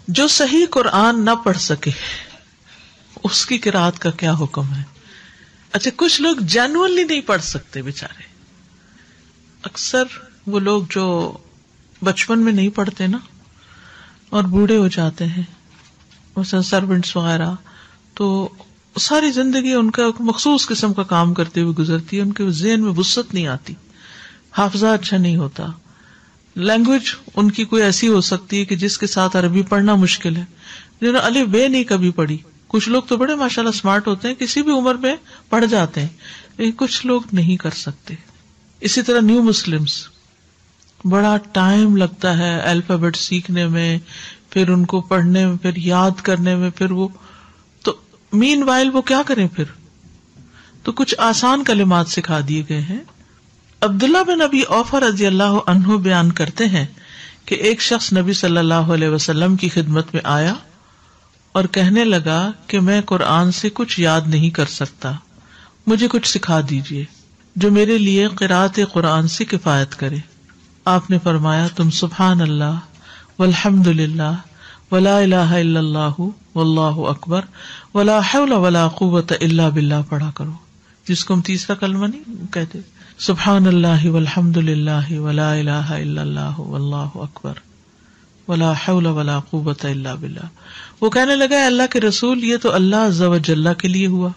جو صحیح قرآن نہ پڑھ سکے اس کی قرات کا کیا حکم ہے؟ اچھا، کچھ لوگ جینوئنلی نہیں پڑھ سکتے بیچارے. اکثر وہ لوگ جو بچپن میں نہیں پڑھتے نا اور بوڑھے ہو جاتے ہیں، مثلا سرونٹس وغیرہ، تو ساری زندگی ان کا مخصوص قسم کا کام کرتے ہوئے گزرتی ہے، ان کے ذہن میں وسعت نہیں آتی، حافظہ اچھا نہیں ہوتا، لینگویج ان کی کوئی ایسی ہو سکتی ہے کہ جس کے ساتھ عربی پڑھنا مشکل ہے، جنہوں نے الف بے نہیں کبھی پڑھی. کچھ لوگ تو بڑے ماشاءاللہ اسمارٹ ہوتے ہیں، کسی بھی عمر میں پڑھ جاتے ہیں، لیکن کچھ لوگ نہیں کر سکتے. اسی طرح نیو مسلمز، بڑا ٹائم لگتا ہے الفابیٹ سیکھنے میں، پھر ان کو پڑھنے میں، پھر یاد کرنے میں، پھر وہ تو مین وائل وہ کیا کریں پھر. تو کچھ آسان کلمات سکھا دیے گئے ہیں. عبداللہ بن ابی اوفا رضی اللہ عنہ بیان کرتے ہیں کہ ایک شخص نبی صلی اللہ علیہ وسلم کی خدمت میں آیا اور کہنے لگا کہ میں قرآن سے کچھ یاد نہیں کر سکتا، مجھے کچھ سکھا دیجیے جو میرے لیے قرأت قرآن سے کفایت کرے. آپ نے فرمایا تم سبحان اللہ والحمد للہ ولا الہ الا اللہ واللہ اکبر ولا حول ولا قوت الا باللہ پڑھا کرو، جس کو ہم تیسرا کلمہ نہیں کہتے، سبحان اللہ والحمد للہ ولا الہ الا اللہ واللہ اکبر ولا حول ولا قوت الا باللہ. وہ کہنے لگا اے اللہ کے رسول، یہ تو اللہ عز و جل کے لیے ہوا،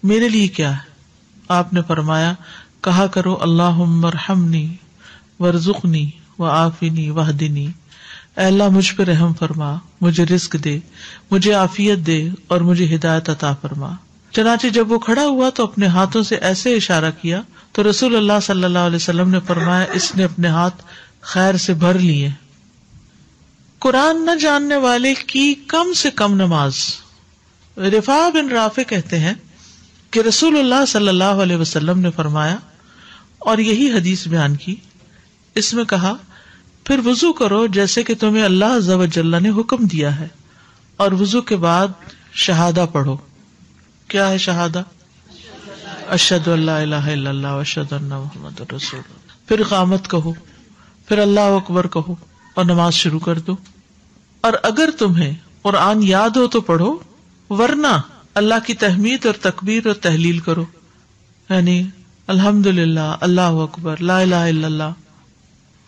میرے لیے کیا ہے؟ آپ نے فرمایا کہا کرو اللہم ارحمنی وارزقنی وعافنی واہدنی، اے اللہ مجھ پہ رحم فرما، مجھے رزق دے، مجھے عافیت دے اور مجھے ہدایت عطا فرما. چنانچہ جب وہ کھڑا ہوا تو اپنے ہاتھوں سے ایسے اشارہ کیا تو رسول اللہ صلی اللہ علیہ وسلم نے فرمایا اس نے اپنے ہاتھ خیر سے بھر لیے. قرآن نہ جاننے والے کی کم سے کم نماز. رفاع بن رافع کہتے ہیں کہ رسول اللہ صلی اللہ علیہ وسلم نے فرمایا اور یہی حدیث بیان کی، اس میں کہا پھر وضو کرو جیسے کہ تمہیں اللہ عز و جل نے حکم دیا ہے، اور وضو کے بعد شہادہ پڑھو. کیا ہے شہادہ؟ اشہد ان لا الہ الا اللہ واشہد ان محمد رسول اللہ. پھر اقامت کہو، پھر اللہ اکبر کہو اور نماز شروع کر دو. اور اگر تمہیں قرآن یاد ہو تو پڑھو، ورنہ اللہ کی تحمید اور تکبیر اور تحلیل کرو، یعنی الحمدللہ، اللہ اکبر، لا الہ الا اللہ.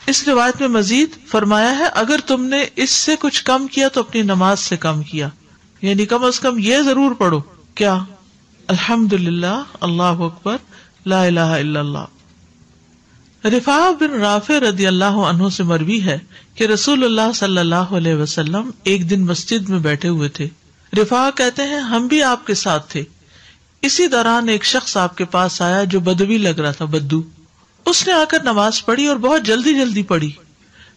اس روایت میں مزید فرمایا ہے اگر تم نے اس سے کچھ کم کیا تو اپنی نماز سے کم کیا، یعنی کم از کم یہ ضرور پڑھو، کیا؟ الحمدللہ، اللہ اکبر، لا الہ الا اللہ. رفاع بن رافع رضی اللہ عنہ سے مروی ہے کہ رسول اللہ صلی اللہ علیہ وسلم ایک دن مسجد میں بیٹھے ہوئے تھے. رفاع کہتے ہیں ہم بھی آپ کے ساتھ تھے. اسی دوران ایک شخص آپ کے پاس آیا جو بدوی لگ رہا تھا، بدو. اس نے آ کر نماز پڑھی اور بہت جلدی جلدی پڑھی،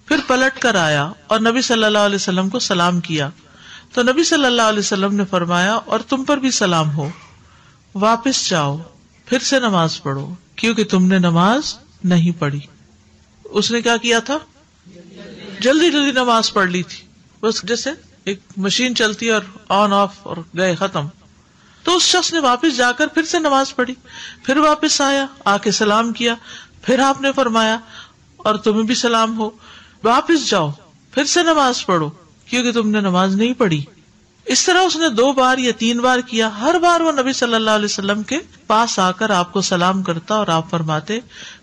پھر پلٹ کر آیا اور نبی صلی اللہ علیہ وسلم کو سلام کیا. تو نبی صلی اللہ علیہ وسلم نے فرمایا اور تم پر بھی سلام ہو، واپس جاؤ، پھر سے نماز پڑھو کیونکہ تم نے نماز نہیں پڑھی. اس نے کیا کیا تھا؟ جلدی جلدی نماز پڑھ لی تھی، بس جیسے ایک مشین چلتی ہے اور آن آف اور گئے ختم. تو اس شخص نے واپس جا کر پھر سے نماز پڑھی، پھر واپس آیا، آ کے سلام کیا، پھر آپ نے فرمایا اور تمہیں بھی سلام ہو، واپس جاؤ، پھر سے نماز پڑھو کیونکہ تم نے نماز نہیں پڑھی. اس طرح اس نے 2 بار یا 3 بار کیا. ہر بار وہ نبی صلی اللہ علیہ وسلم کے پاس آ کر آپ کو سلام کرتا اور آپ فرماتے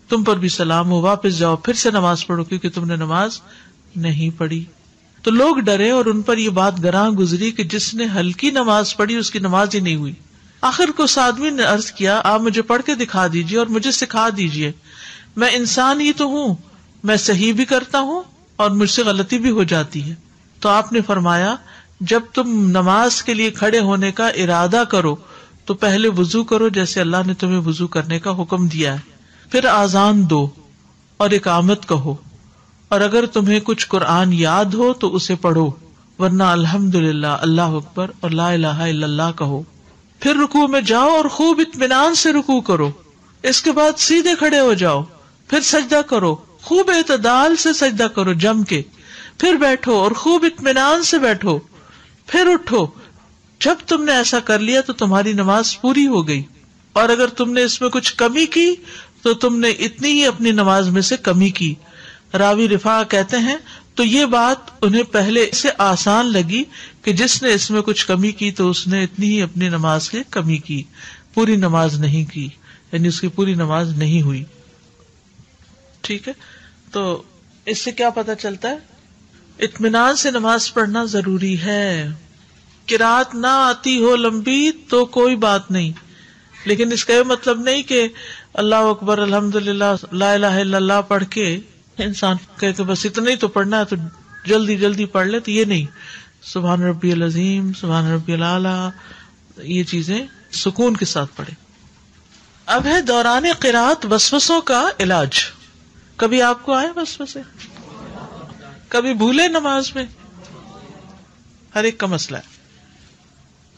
تم پر بھی سلام ہو، واپس جاؤ، پھر سے نماز پڑھو کیونکہ تم نے نماز نہیں پڑھی. تو لوگ ڈرے اور ان پر یہ بات گراں گزری کہ جس نے ہلکی نماز پڑھی اس کی نماز ہی نہیں ہوئی. آخر کو اس آدمی نے عرض کیا آپ مجھے پڑھ کے دکھا دیجئے اور مجھے سکھا دیجئے، میں انسان ہی تو ہوں، میں صحیح بھی کرتا ہوں اور مجھ سے غلطی بھی ہو جاتی ہے. تو آپ نے فرمایا جب تم نماز کے لیے کھڑے ہونے کا ارادہ کرو تو پہلے وضو کرو جیسے اللہ نے تمہیں وضو کرنے کا حکم دیا ہے، پھر آذان دو اور اقامت کہو، اور اگر تمہیں کچھ قرآن یاد ہو تو اسے پڑھو، ورنہ الحمدللہ، اللہ اکبر اور لا الہ الا اللہ کہو. پھر رکوع میں جاؤ اور خوب اطمینان سے رکوع کرو، اس کے بعد سیدھے کھڑے ہو جاؤ، پھر سجدہ کرو، خوب اعتدال سے سجدہ کرو جم کے، پھر بیٹھو اور خوب اطمینان سے بیٹھو، پھر اٹھو. جب تم نے ایسا کر لیا تو تمہاری نماز پوری ہو گئی، اور اگر تم نے اس میں کچھ کمی کی تو تم نے اتنی ہی اپنی نماز میں سے کمی کی. راوی رفاع کہتے ہیں تو یہ بات انہیں پہلے سے آسان لگی کہ جس نے اس میں کچھ کمی کی تو اس نے اتنی ہی اپنی نماز کی کمی کی، پوری نماز نہیں کی، یعنی اس کی پوری نماز نہیں ہوئی. ٹھیک ہے، تو اس سے کیا پتہ چلتا ہے؟ اطمینان سے نماز پڑھنا ضروری ہے. قرات نہ آتی ہو لمبی تو کوئی بات نہیں، لیکن اس کا یہ مطلب نہیں کہ اللہ اکبر الحمدللہ لا الہ الا اللہ پڑھ کے انسان کہے کہ بس اتنا ہی تو پڑھنا ہے تو جلدی جلدی پڑھ لے، تو یہ نہیں. سبحان ربی العظیم، سبحان ربی الاعلی، یہ چیزیں سکون کے ساتھ پڑھے. اب ہے دوران قرات وسوسوں کا علاج. کبھی آپ کو آئے وسوسے؟ کبھی بھولے نماز میں؟ ہر ایک کا مسئلہ ہے.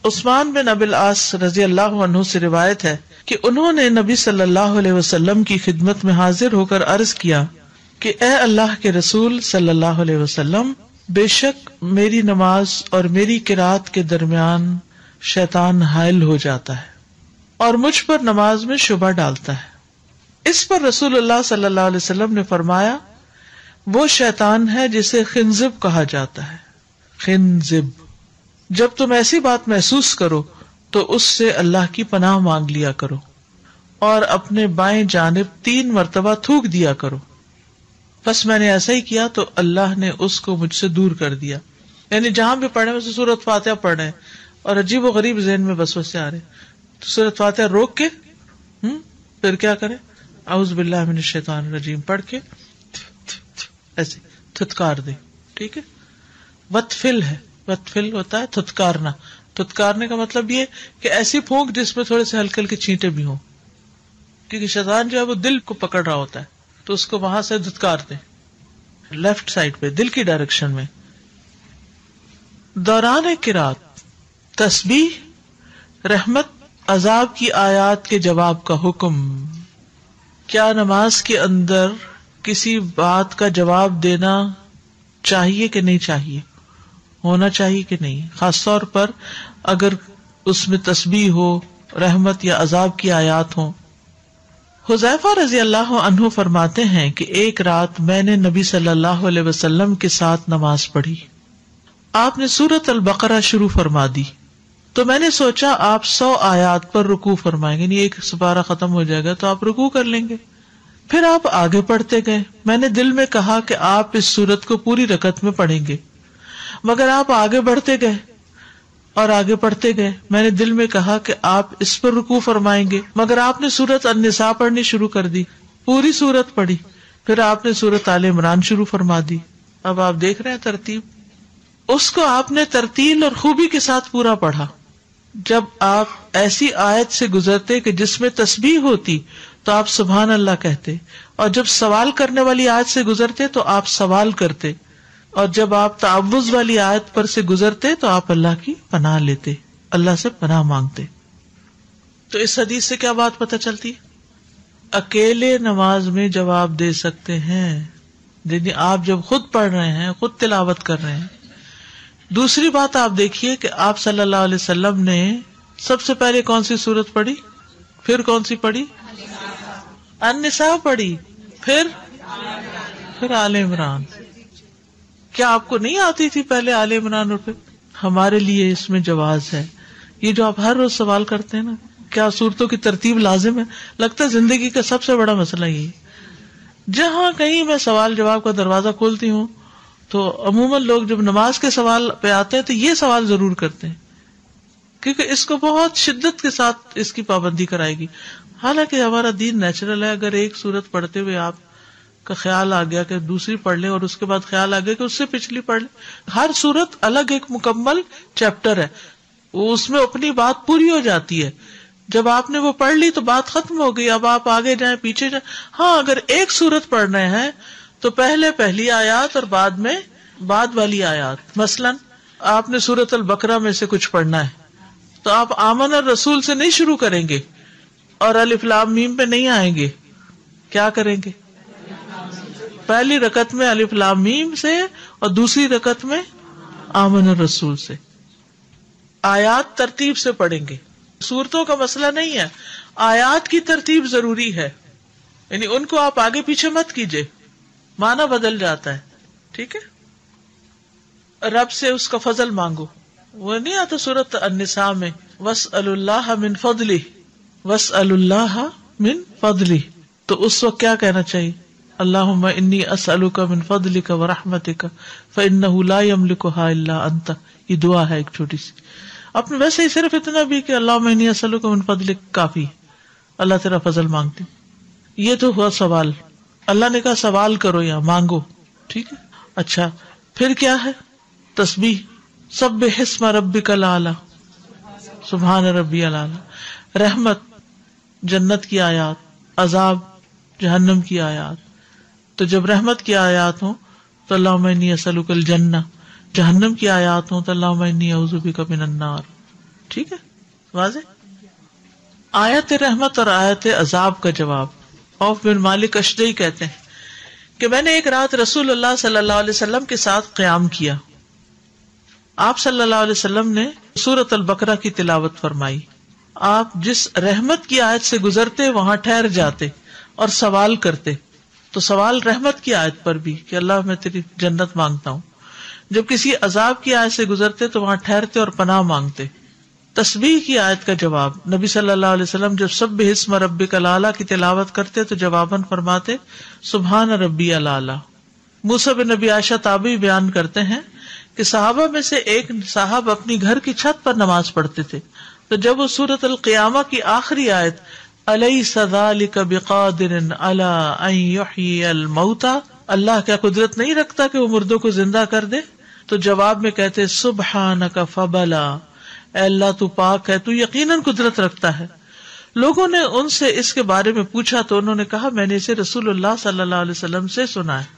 عثمان بن ابی العاص رضی اللہ عنہ سے روایت ہے کہ انہوں نے نبی صلی اللہ علیہ وسلم کی خدمت میں حاضر ہو کر عرض کیا کہ اے اللہ کے رسول صلی اللہ علیہ وسلم، بے شک میری نماز اور میری قرات کے درمیان شیطان حائل ہو جاتا ہے اور مجھ پر نماز میں شبہ ڈالتا ہے. اس پر رسول اللہ صلی اللہ علیہ وسلم نے فرمایا، وہ شیطان ہے جسے خنزب کہا جاتا ہے. خنزب. جب تم ایسی بات محسوس کرو تو اس سے اللہ کی پناہ مانگ لیا کرو اور اپنے بائیں جانب 3 مرتبہ تھوک دیا کرو. بس میں نے ایسا ہی کیا تو اللہ نے اس کو مجھ سے دور کر دیا. یعنی جہاں بھی پڑھے ویسے سورۃ فاتحہ پڑھ رہے ہیں اور عجیب و غریب ذہن میں وسوسے آ رہے تو سورۃ فاتحہ روک کے پھر کیا کریں؟ اعوذ باللہ من الشیطان الرجیم پڑھ کے ایسے تھتکار دے. ٹھیک ہے، وتفل ہے، وتفل ہوتا ہے تھتکارنا. تھتکارنے کا مطلب یہ کہ ایسی پھونک جس میں تھوڑے سے ہلکے ہلکے چھینٹے بھی ہوں، کیونکہ شیطان جو ہے وہ دل کو پکڑ رہا ہوتا ہے تو اس کو وہاں سے دھتکار دیں لیفٹ سائڈ پہ دل کی ڈائریکشن میں. دوران قرات تسبیح، رحمت، عذاب کی آیات کے جواب کا حکم. کیا نماز کے اندر کسی بات کا جواب دینا چاہیے کہ نہیں چاہیے؟ ہونا چاہیے کہ نہیں؟ خاص طور پر اگر اس میں تسبیح ہو، رحمت یا عذاب کی آیات ہوں. حذیفہ رضی اللہ عنہ فرماتے ہیں کہ ایک رات میں نے نبی صلی اللہ علیہ وسلم کے ساتھ نماز پڑھی. آپ نے سورۃ البقرہ شروع فرما دی تو میں نے سوچا آپ 100 آیات پر رکوع فرمائیں گے، یعنی ایک سپارہ ختم ہو جائے گا تو آپ رکوع کر لیں گے. پھر آپ آگے پڑھتے گئے. میں نے دل میں کہا کہ آپ اس سورت کو پوری رکعت میں پڑھیں گے، مگر آپ آگے بڑھتے گئے اور آگے پڑھتے گئے. میں نے دل میں کہا کہ آپ اس پر رکوع فرمائیں گے، مگر آپ نے سورۃ النساء پڑھنی شروع کر دی، پوری سورت پڑھی. پھر آپ نے سورۃ آل عمران شروع فرما دی. اب آپ دیکھ رہے ہیں ترتیب، اس کو آپ نے ترتیل اور خوبی کے ساتھ پورا پڑھا. جب آپ ایسی آیت سے گزرتے کہ جس میں تسبیح ہوتی تو آپ سبحان اللہ کہتے، اور جب سوال کرنے والی آیت سے گزرتے تو آپ سوال کرتے، اور جب آپ تعوذ والی آیت پر سے گزرتے تو آپ اللہ کی پناہ لیتے، اللہ سے پناہ مانگتے. تو اس حدیث سے کیا بات پتہ چلتی؟ اکیلے نماز میں جواب دے سکتے ہیں، یعنی آپ جب خود پڑھ رہے ہیں، خود تلاوت کر رہے ہیں. دوسری بات آپ دیکھیے کہ آپ صلی اللہ علیہ وسلم نے سب سے پہلے کون سی سورت پڑھی، پھر کون سی پڑھی؟ النساء پڑھی، پھر آل عمران. کیا آپ کو نہیں آتی تھی پہلے آل عمران اور پھر؟ ہمارے لیے اس میں جواز ہے. یہ جو آپ ہر روز سوال کرتے ہیں نا، کیا صورتوں کی ترتیب لازم ہے؟ لگتا ہے زندگی کا سب سے بڑا مسئلہ یہ. جہاں کہیں میں سوال جواب کا دروازہ کھولتی ہوں تو عموماً لوگ جب نماز کے سوال پہ آتے ہیں تو یہ سوال ضرور کرتے ہیں، کیونکہ اس کو بہت شدت کے ساتھ اس کی پابندی کرائے گی. حالانکہ ہمارا دین نیچرل ہے. اگر ایک سورت پڑھتے ہوئے آپ کا خیال آ گیا کہ دوسری پڑھ لیں اور اس کے بعد خیال آ گیا کہ اس سے پچھلی پڑھ لیں، ہر سورت الگ ایک مکمل چیپٹر ہے، وہ اس میں اپنی بات پوری ہو جاتی ہے. جب آپ نے وہ پڑھ لی تو بات ختم ہو گئی، اب آپ آگے جائیں پیچھے جائیں. ہاں اگر ایک سورت پڑھ رہے ہیں تو پہلے پہلی آیات اور بعد میں بعد والی آیات. مثلا آپ نے سورۃ البقرہ میں سے کچھ پڑھنا ہے تو آپ آمن الرسول سے نہیں شروع کریں گے اور الف لام میم پہ نہیں آئیں گے. کیا کریں گے؟ پہلی رکعت میں الف لام میم سے اور دوسری رکعت میں آمن الرسول سے. آیات ترتیب سے پڑھیں گے. سورتوں کا مسئلہ نہیں ہے، آیات کی ترتیب ضروری ہے، یعنی ان کو آپ آگے پیچھے مت کیجئے، معنی بدل جاتا ہے. ٹھیک ہے. رب سے اس کا فضل مانگو. وہ نہیں آتا سورۃ النساء میں واسأل اللہ من فضلہ، واسأل اللہ من فضلہ، تو اس وقت کیا کہنا چاہیے؟ اللہم انی اسألک من فضلک ورحمتک فإنہ لا یملکھا الا انت. یہ دعا ہے ایک چھوٹی سی. اپنے ویسے ہی صرف اتنا بھی کہ اللہم انی اسألک من فضلک کافی، اللہ تیرا فضل مانگتی. یہ تو ہوا سوال. اللہ نے کہا سوال کرو یا مانگو، ٹھیک ہے. اچھا پھر کیا ہے؟ تسبیح. سبح اسم ربک الاعلی، سبحان ربی الاعلی. رحمت، جنت کی آیات، عذاب، جہنم کی آیات. تو جب رحمت کی آیات ہوں تو اللہم انی اسألک الجنہ، جہنم کی آیات ہوں تو اللہم انی اعوذ بک من النار. ٹھیک ہے، واضح. آیت رحمت اور آیت عذاب کا جواب. عوف بن مالک اشجعی کہتے ہیں کہ میں نے ایک رات رسول اللہ صلی اللہ علیہ وسلم کے ساتھ قیام کیا. آپ صلی اللہ علیہ وسلم نے سورۃ البقرہ کی تلاوت فرمائی. آپ جس رحمت کی آیت سے گزرتے وہاں ٹھہر جاتے اور سوال کرتے. تو سوال رحمت کی آیت پر بھی کہ اللہ میں تیری جنت مانگتا ہوں. جب کسی عذاب کی آیت سے گزرتے تو وہاں ٹھہرتے اور پناہ مانگتے. تسبیح کی آیت کا جواب نبی صلی اللہ علیہ وسلم جب سبح اسم ربک الاعلی کی تلاوت کرتے تو جواباً فرماتے سبحان ربی الاعلی. موسیٰ بن نبی عائشہ تابعی بیان کرتے ہیں کہ صحابہ میں سے ایک صاحب اپنی گھر کی چھت پر نماز پڑھتے تھے تو جب وہ سورۃ القیامہ کی آخری آیت الیس ذلک بقادر علی ان یحیی الموتى، اللہ کیا قدرت نہیں رکھتا کہ وہ مردوں کو زندہ کر دے، تو جواب میں کہتے سبحانک فبلا، اے اللہ تو پاک ہے، تو یقیناً قدرت رکھتا ہے. لوگوں نے ان سے اس کے بارے میں پوچھا تو انہوں نے کہا میں نے اسے رسول اللہ صلی اللہ علیہ وسلم سے سنا ہے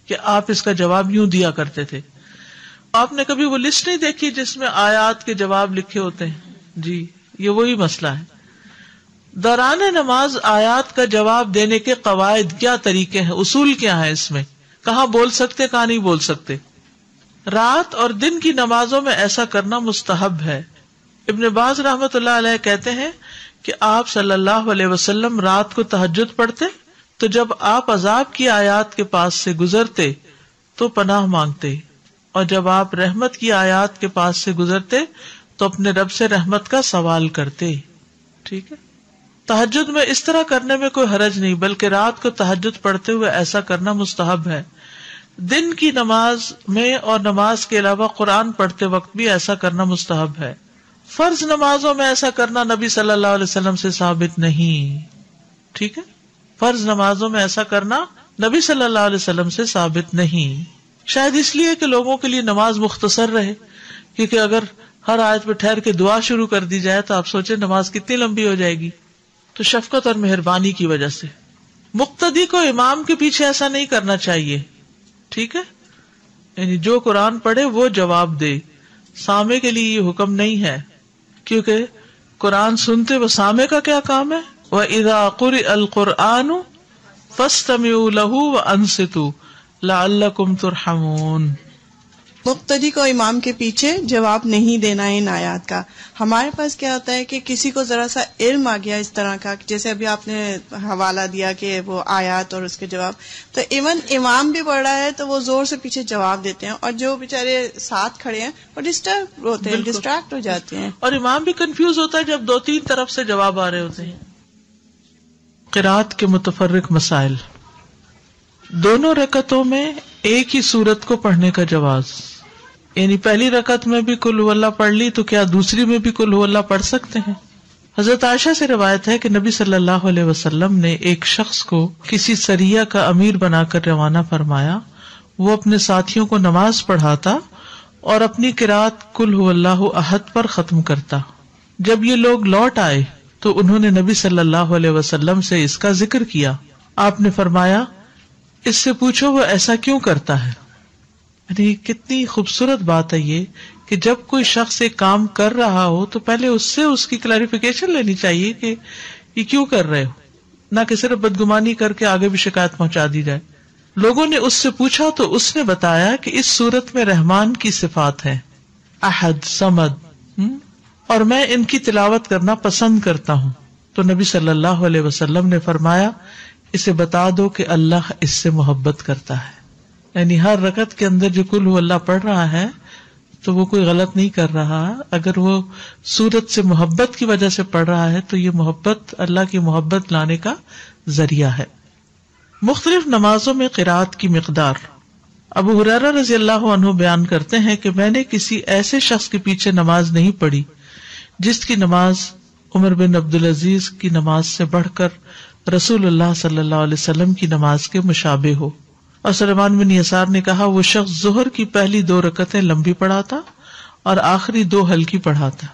کہ آپ اس کا جواب یوں دیا کرتے تھے. آپ نے کبھی وہ لسٹ نہیں دیکھی جس میں آیات کے جواب لکھے ہوتے ہیں؟ جی یہ وہی مسئلہ ہے. دوران نماز آیات کا جواب دینے کے قواعد کیا طریقے ہیں، اصول کیا ہیں، اس میں کہاں بول سکتے کہاں نہیں بول سکتے. رات اور دن کی نمازوں میں ایسا کرنا مستحب ہے. ابن باز رحمۃ اللہ علیہ کہتے ہیں کہ آپ صلی اللہ علیہ وسلم رات کو تہجد پڑھتے تو جب آپ عذاب کی آیات کے پاس سے گزرتے تو پناہ مانگتے، اور جب آپ رحمت کی آیات کے پاس سے گزرتے تو اپنے رب سے رحمت کا سوال کرتے. ٹھیک ہے. تہجد میں اس طرح کرنے میں کوئی حرج نہیں، بلکہ رات کو تہجد پڑھتے ہوئے ایسا کرنا مستحب ہے. دن کی نماز میں اور نماز کے علاوہ قرآن پڑھتے وقت بھی ایسا کرنا مستحب ہے. فرض نمازوں میں ایسا کرنا نبی صلی اللہ علیہ وسلم سے ثابت نہیں. ٹھیک ہے، فرض نمازوں میں ایسا کرنا نبی صلی اللہ علیہ وسلم سے ثابت نہیں. شاید اس لیے کہ لوگوں کے لیے نماز مختصر رہے، کیونکہ اگر ہر آیت پہ ٹھہر کے دعا شروع کر دی جائے تو آپ سوچیں نماز کتنی لمبی ہو جائے گی. تو شفقت اور مہربانی کی وجہ سے مقتدی کو امام کے پیچھے ایسا نہیں کرنا چاہیے. ٹھیک ہے، یعنی جو قرآن پڑھے وہ جواب دے. سامع کے لیے یہ حکم نہیں ہے، کیونکہ قرآن سنتے وہ سامع کا کیا کام ہے. وَإِذَا قُرِئَ الْقُرْآنُ فَاسْتَمِعُوا لَهُ وَأَنصِتُوا لَعَلَّكُمْ تُرْحَمُونَ. مقتدی کو امام کے پیچھے جواب نہیں دینا ان آیات کا. ہمارے پاس کیا ہوتا ہے کہ کسی کو ذرا سا علم آ گیا اس طرح کا، جیسے ابھی آپ نے حوالہ دیا کہ وہ آیات اور اس کے جواب، تو ایون امام بھی پڑھ رہا ہے تو وہ زور سے پیچھے جواب دیتے ہیں، اور جو بےچارے ساتھ کھڑے ہیں وہ ڈسٹرب ہوتے ہیں، ڈسٹریکٹ ہو جاتے ہیں، اور امام بھی کنفیوز ہوتا ہے جب دو تین طرف سے جواب آ رہے ہوتے ہیں. قرات کے متفرق مسائل. دونوں رکعتوں میں ایک ہی سورت کو پڑھنے کا جواز، یعنی پہلی رکعت میں بھی قل هو اللہ پڑھ لی تو کیا دوسری میں بھی قل هو اللہ پڑھ سکتے ہیں؟ حضرت عائشہ سے روایت ہے کہ نبی صلی اللہ علیہ وسلم نے ایک شخص کو کسی سریہ کا امیر بنا کر روانہ فرمایا. وہ اپنے ساتھیوں کو نماز پڑھاتا اور اپنی قرات قل هو اللہ احد پر ختم کرتا. جب یہ لوگ لوٹ آئے تو انہوں نے نبی صلی اللہ علیہ وسلم سے اس کا ذکر کیا. آپ نے فرمایا اس سے پوچھو وہ ایسا کیوں کرتا ہے. یعنی کتنی خوبصورت بات ہے یہ کہ جب کوئی شخص ایک کام کر رہا ہو تو پہلے اس سے اس کی کلیریفیکیشن لینی چاہیے کہ یہ کیوں کر رہے ہو، نہ کہ صرف بدگمانی کر کے آگے بھی شکایت پہنچا دی جائے. لوگوں نے اس سے پوچھا تو اس نے بتایا کہ اس صورت میں رحمان کی صفات ہیں، احد، صمد، اور میں ان کی تلاوت کرنا پسند کرتا ہوں. تو نبی صلی اللہ علیہ وسلم نے فرمایا اسے بتا دو کہ اللہ اس سے محبت کرتا ہے. یعنی ہر رکعت کے اندر جو قل هو اللہ پڑھ رہا ہے تو وہ کوئی غلط نہیں کر رہا. اگر وہ سورت سے محبت کی وجہ سے پڑھ رہا ہے تو یہ محبت اللہ کی محبت لانے کا ذریعہ ہے. مختلف نمازوں میں قرات کی مقدار. ابو ہریرہ رضی اللہ عنہ بیان کرتے ہیں کہ میں نے کسی ایسے شخص کے پیچھے نماز نہیں پڑھی جس کی نماز عمر بن عبدالعزیز کی نماز سے بڑھ کر رسول اللہ صلی اللہ علیہ وسلم کی نماز کے مشابہ ہو. اور سلیمان بن یسار نے کہا وہ شخص ظہر کی پہلی 2 رکعتیں لمبی پڑھاتا اور آخری 2 ہلکی پڑھاتا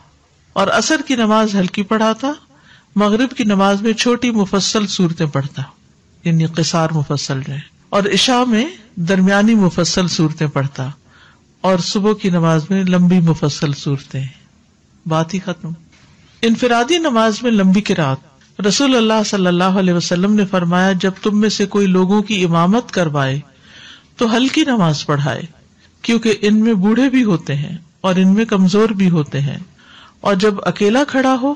اور عصر کی نماز ہلکی پڑھاتا, مغرب کی نماز میں چھوٹی مفصل صورتیں پڑھتا یعنی قصار مفصل رہے, اور عشاء میں درمیانی مفصل صورتیں پڑھتا, اور صبح کی نماز میں لمبی مفصل صورتیں. بات ہی ختم. انفرادی نماز میں لمبی قرات. رسول اللہ صلی اللہ علیہ وسلم نے فرمایا جب تم میں سے کوئی لوگوں کی امامت کروائے تو ہلکی نماز پڑھائے, کیونکہ ان میں بوڑھے بھی ہوتے ہیں اور ان میں کمزور بھی ہوتے ہیں, اور جب اکیلا کھڑا ہو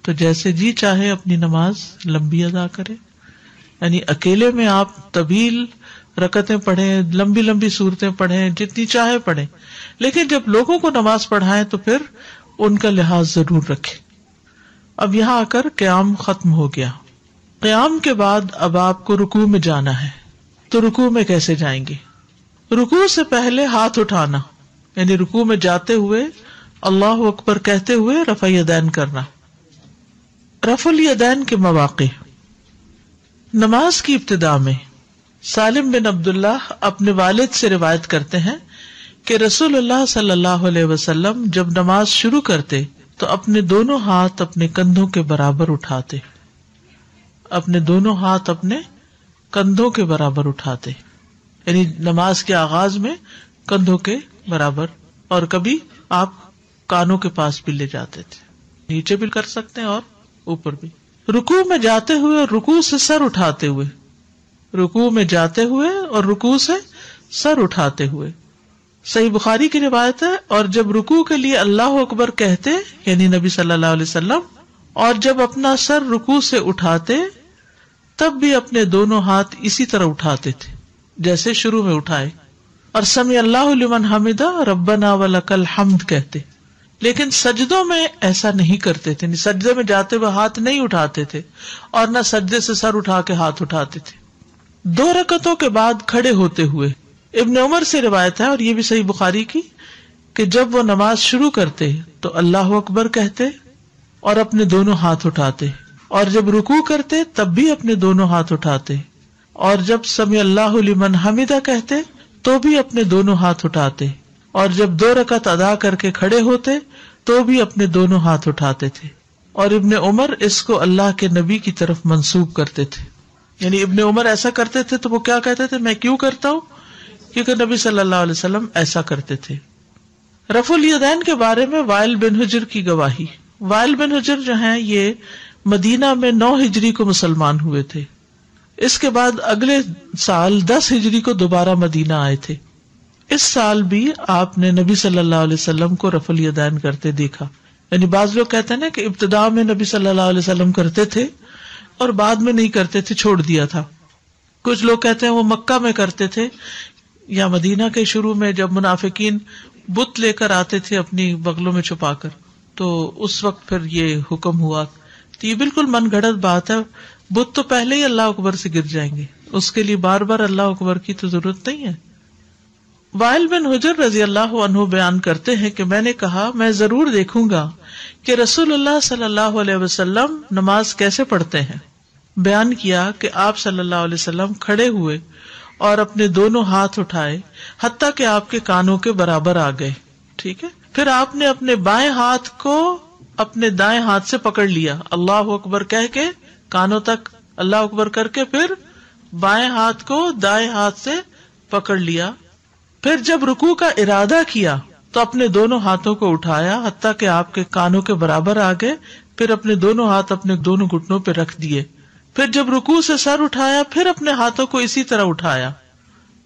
تو جیسے جی چاہے اپنی نماز لمبی ادا کرے. یعنی اکیلے میں آپ طویل رکعتیں پڑھیں, لمبی لمبی صورتیں پڑھیں, جتنی چاہے پڑھیں, لیکن جب لوگوں کو نماز پڑھائیں تو پھر ان کا لحاظ ضرور رکھیں. اب یہاں آ کر قیام ختم ہو گیا. قیام کے بعد اب آپ کو رکوع میں جانا ہے, تو رکوع میں کیسے جائیں گے؟ رکوع سے پہلے ہاتھ اٹھانا, یعنی رکوع میں جاتے ہوئے اللہ اکبر کہتے ہوئے رفع الیدین کرنا. رفع الیدین کے مواقع. نماز کی ابتدا میں سالم بن عبداللہ اپنے والد سے روایت کرتے ہیں کہ رسول اللہ صلی اللہ علیہ وسلم جب نماز شروع کرتے تو اپنے دونوں ہاتھ اپنے کندھوں کے برابر اٹھاتے, اپنے دونوں ہاتھ اپنے کندھوں کے برابر اٹھاتے, یعنی نماز کے آغاز میں کندھوں کے برابر, اور کبھی آپ کانوں کے پاس بھی لے جاتے تھے, نیچے بھی کر سکتے ہیں اور اوپر بھی. رکوع میں جاتے ہوئے اور رکوع سے سر اٹھاتے ہوئے, رکوع میں جاتے ہوئے اور رکوع سے سر اٹھاتے ہوئے. صحیح بخاری کی روایت ہے, اور جب رکوع کے لیے اللہ اکبر کہتے یعنی نبی صلی اللہ علیہ وسلم, اور جب اپنا سر رکوع سے اٹھاتے تب بھی اپنے دونوں ہاتھ اسی طرح اٹھاتے تھے جیسے شروع میں اٹھائے, اور سمع اللہ لمن حمدہ ربنا ولک الحمد کہتے. لیکن سجدوں میں ایسا نہیں کرتے تھے, سجدے میں جاتے ہوئے ہاتھ نہیں اٹھاتے تھے اور نہ سجدے سے سر اٹھا کے ہاتھ اٹھاتے تھے. 2 رکعتوں کے بعد کھڑے ہوتے ہوئے. ابن عمر سے روایت ہے, اور یہ بھی صحیح بخاری کی, کہ جب وہ نماز شروع کرتے تو اللہ اکبر کہتے اور اپنے دونوں ہاتھ اٹھاتے, اور جب رکوع کرتے تب بھی اپنے دونوں ہاتھ اٹھاتے, اور جب سمع اللہ لمن حمدہ کہتے تو بھی اپنے دونوں ہاتھ اٹھاتے, اور جب 2 رکعت ادا کر کے کھڑے ہوتے تو بھی اپنے دونوں ہاتھ اٹھاتے تھے. اور ابن عمر اس کو اللہ کے نبی کی طرف منسوب کرتے تھے, یعنی ابن عمر ایسا کرتے تھے تو وہ کیا کہتے تھے, میں کیوں کرتا ہوں, کیونکہ نبی صلی اللہ علیہ وسلم ایسا کرتے تھے. رفع الیدین کے بارے میں وائل بن حجر کی گواہی. وائل بن حجر جو ہیں یہ مدینہ میں 9 ہجری کو مسلمان ہوئے تھے. اس کے بعد اگلے سال 10 ہجری کو دوبارہ مدینہ آئے تھے. اس سال بھی آپ نے نبی صلی اللہ علیہ وسلم کو رفع الیدین کرتے دیکھا. یعنی بعض لوگ کہتے ہیں نا کہ ابتدا میں نبی صلی اللہ علیہ وسلم کرتے تھے اور بعد میں نہیں کرتے تھے, چھوڑ دیا تھا. کچھ لوگ کہتے ہیں وہ مکہ میں کرتے تھے یا مدینہ کے شروع میں جب منافقین بت لے کر آتے تھے اپنی بغلوں میں چھپا کر, تو اس وقت پھر یہ حکم ہوا. تو یہ بالکل من گھڑت بات ہے, بت تو پہلے ہی اللہ اکبر سے گر جائیں گے, اس کے لیے بار بار اللہ اکبر کی تو ضرورت نہیں ہے. وائل بن حجر رضی اللہ عنہ بیان کرتے ہیں کہ میں نے کہا میں ضرور دیکھوں گا کہ رسول اللہ صلی اللہ علیہ وسلم نماز کیسے پڑھتے ہیں. بیان کیا کہ آپ صلی اللہ علیہ وسلم کھڑے ہوئے اور اپنے دونوں ہاتھ اٹھائے حتیٰ کہ آپ کے کانوں کے برابر آ گئے. ٹھیک ہے, پھر آپ نے اپنے بائیں ہاتھ کو اپنے دائیں ہاتھ سے پکڑ لیا, اللہ اکبر کہہ کے کانوں تک اللہ اکبر کر کے پھر بائیں ہاتھ کو دائیں ہاتھ سے پکڑ لیا. پھر جب رکوع کا ارادہ کیا تو اپنے دونوں ہاتھوں کو اٹھایا حتیٰ کہ آپ کے کانوں کے برابر آ گئے, پھر اپنے دونوں ہاتھ اپنے دونوں گھٹنوں پہ رکھ دیے. پھر جب رکوع سے سر اٹھایا پھر اپنے ہاتھوں کو اسی طرح اٹھایا.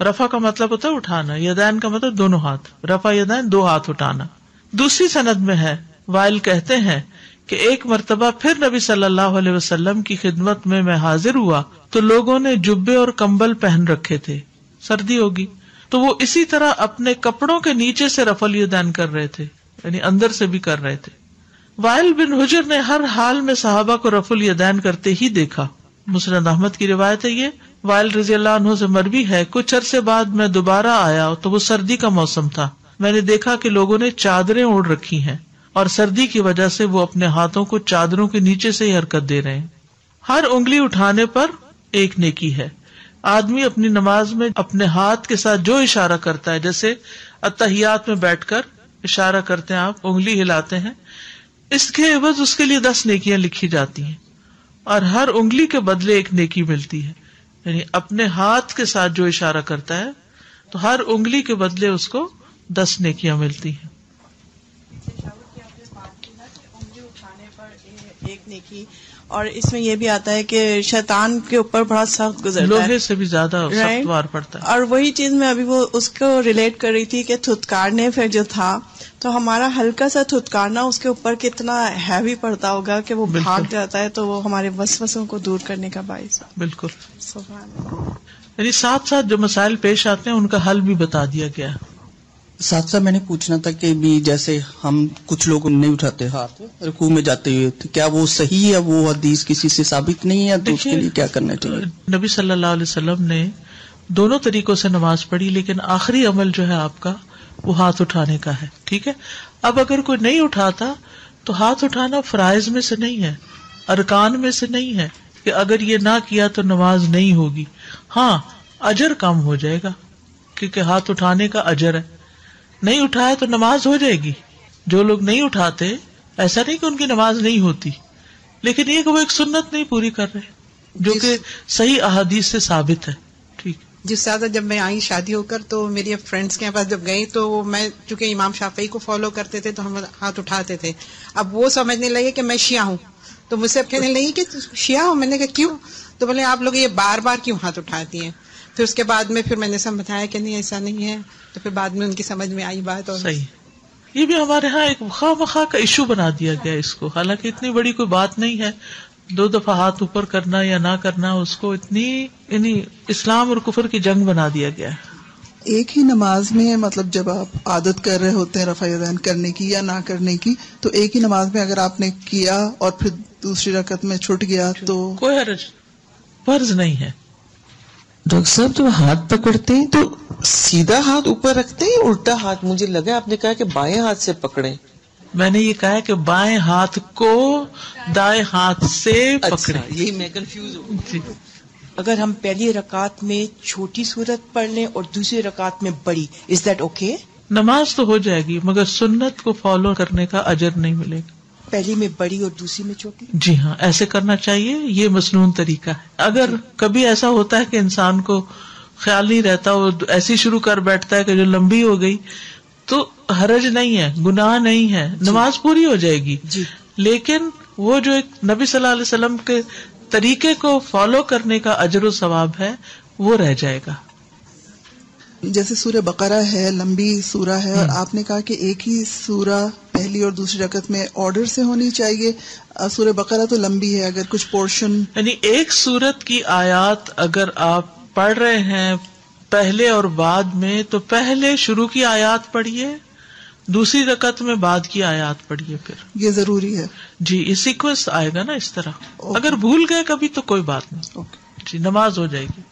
رفع کا مطلب ہوتا ہے اٹھانا, یدین کا مطلب دونوں ہاتھ, رفع یدین 2 ہاتھ اٹھانا. دوسری سند میں ہے, وائل کہتے ہیں کہ ایک مرتبہ پھر نبی صلی اللہ علیہ وسلم کی خدمت میں حاضر ہوا تو لوگوں نے جبے اور کمبل پہن رکھے تھے, سردی ہوگی, تو وہ اسی طرح اپنے کپڑوں کے نیچے سے رفع الیدین کر رہے تھے، یعنی اندر سے بھی کر رہے تھے. وائل بن حجر نے ہر حال میں صحابہ کو رفع الیدین کرتے ہی دیکھا. مسند احمد کی روایت ہے. یہ وائل رضی اللہ عنہ سے مروی ہے، کچھ عرصے بعد میں دوبارہ آیا تو وہ سردی کا موسم تھا. میں نے دیکھا کہ لوگوں نے چادریں اوڑھ رکھی ہیں اور سردی کی وجہ سے وہ اپنے ہاتھوں کو چادروں کے نیچے سے ہی حرکت دے رہے ہیں. ہر انگلی اٹھانے پر ایک نیکی ہے. آدمی اپنی نماز میں اپنے ہاتھ کے ساتھ جو اشارہ کرتا ہے، جیسے اتحیات میں بیٹھ کر اشارہ کرتے ہیں، آپ انگلی ہلاتے ہیں، اس کے عوض اس کے لیے 10 نیکیاں لکھی جاتی ہیں اور ہر انگلی کے بدلے ایک نیکی ملتی ہے. یعنی اپنے ہاتھ کے ساتھ جو اشارہ کرتا ہے تو ہر انگلی کے بدلے اس کو 10 نیکیاں ملتی ہیں. انگلی اٹھانے پر ایک نیکی، اور اس میں یہ بھی آتا ہے کہ شیطان کے اوپر بڑا سخت گزرتا ہے، لوہے سے بھی زیادہ سخت وار پڑتا ہے. اور وہی چیز میں ابھی وہ اس کو ریلیٹ کر رہی تھی کہ تھتکارنے پھر جو تھا تو ہمارا ہلکا سا تھتکارنا اس کے اوپر کتنا ہیوی پڑتا ہوگا کہ وہ بھاگ جاتا ہے، تو وہ ہمارے وسوسوں کو دور کرنے کا باعث ہے. بالکل. سبحان اللہ. یعنی ساتھ ساتھ جو مسائل پیش آتے ہیں ان کا حل بھی بتا دیا گیا. ساتھ ساتھ میں نے پوچھنا تھا کہ بھی جیسے ہم کچھ لوگ نہیں اٹھاتے ہاتھ رکوع میں جاتے ہوئے، تو کیا وہ صحیح ہے؟ وہ حدیث کسی سے ثابت نہیں ہے، تو اس کے لیے کیا کرنا چاہیے؟ نبی صلی اللہ علیہ وسلم نے دونوں طریقوں سے نماز پڑھی، لیکن آخری عمل جو ہے آپ کا وہ ہاتھ اٹھانے کا ہے. ٹھیک ہے. اب اگر کوئی نہیں اٹھاتا تو ہاتھ اٹھانا فرائض میں سے نہیں ہے، ارکان میں سے نہیں ہے کہ اگر یہ نہ کیا تو نماز نہیں ہوگی. ہاں اجر کم ہو جائے گا کیونکہ ہاتھ اٹھانے کا اجر ہے. نہیں اٹھایا تو نماز ہو جائے گی. جو لوگ نہیں اٹھاتے ایسا نہیں کہ ان کی نماز نہیں ہوتی، لیکن یہ کہ وہ ایک سنت نہیں پوری کر رہے جو کہ صحیح احادیث سے ثابت ہے. ٹھیک. جس زیادہ جب میں آئی شادی ہو کر تو میری فرینڈس کے پاس جب گئی تو میں چونکہ امام شافعی کو فالو کرتے تھے تو ہم ہاتھ اٹھاتے تھے. اب وہ سمجھنے لگے کہ میں شیعہ ہوں، تو مجھ سے کہنے لگی کہ شیعہ ہوں. میں نے کہا کیوں؟ تو بولے آپ لوگ یہ بار بار کیوں ہاتھ اٹھاتی ہیں؟ پھر اس کے بعد میں میں نے سمجھایا کہ نہیں ایسا نہیں ہے، تو پھر بعد میں ان کی سمجھ میں آئی بات. اور صحیح. یہ بھی ہمارے ہاں ایک خواہ مخواہ کا ایشو بنا دیا گیا اس کو، حالانکہ اتنی بڑی کوئی بات نہیں ہے. 2 دفعہ ہاتھ اوپر کرنا یا نہ کرنا اس کو اتنی یعنی اسلام اور کفر کی جنگ بنا دیا گیا. ایک ہی نماز میں مطلب جب آپ عادت کر رہے ہوتے ہیں رفع یدین کرنے کی یا نہ کرنے کی، تو ایک ہی نماز میں اگر آپ نے کیا اور پھر دوسری رکعت میں چھوٹ گیا تو کوئی حرج، فرض نہیں ہے. ڈاکٹر صاحب جب ہاتھ پکڑتے ہیں تو سیدھا ہاتھ اوپر رکھتے ہیں، الٹا ہاتھ؟ مجھے لگا آپ نے کہا کہ بائیں ہاتھ سے پکڑیں. میں نے یہ کہا کہ بائیں ہاتھ کو دائیں ہاتھ سے پکڑے. یہی میں کنفیوز ہوں. جی. اگر ہم پہلی رکعت میں چھوٹی سورت پڑھ لیں اور دوسری رکعت میں بڑی، از دیٹ اوکے؟ نماز تو ہو جائے گی مگر سنت کو فالو کرنے کا اجر نہیں ملے گا. پہلی میں بڑی اور دوسری میں چھوٹی؟ جی ہاں، ایسے کرنا چاہیے. یہ مسنون طریقہ ہے. اگر کبھی ایسا ہوتا ہے کہ انسان کو خیال نہیں رہتا، وہ ایسی شروع کر بیٹھتا ہے کہ جو لمبی ہو گئی، تو حرج نہیں ہے، گناہ نہیں ہے، نماز پوری ہو جائے گی. جی. لیکن وہ جو ایک نبی صلی اللہ علیہ وسلم کے طریقے کو فالو کرنے کا اجر و ثواب ہے وہ رہ جائے گا. جیسے سورہ بقرہ ہے، لمبی سورہ ہے، اور آپ نے کہا کہ ایک ہی سورہ پہلی اور دوسری رکعت میں آرڈر سے ہونی چاہیے. سورہ بقرہ تو لمبی ہے، اگر کچھ پورشن یعنی ایک سورت کی آیات اگر آپ پڑھ رہے ہیں پہلے اور بعد میں، تو پہلے شروع کی آیات پڑھیے، دوسری رکعت میں بعد کی آیات پڑھیے. پھر یہ ضروری ہے. جی، یہ سیکوینس آئے گا نا اس طرح. اگر بھول گئے کبھی تو کوئی بات نہیں. جی، نماز ہو جائے گی.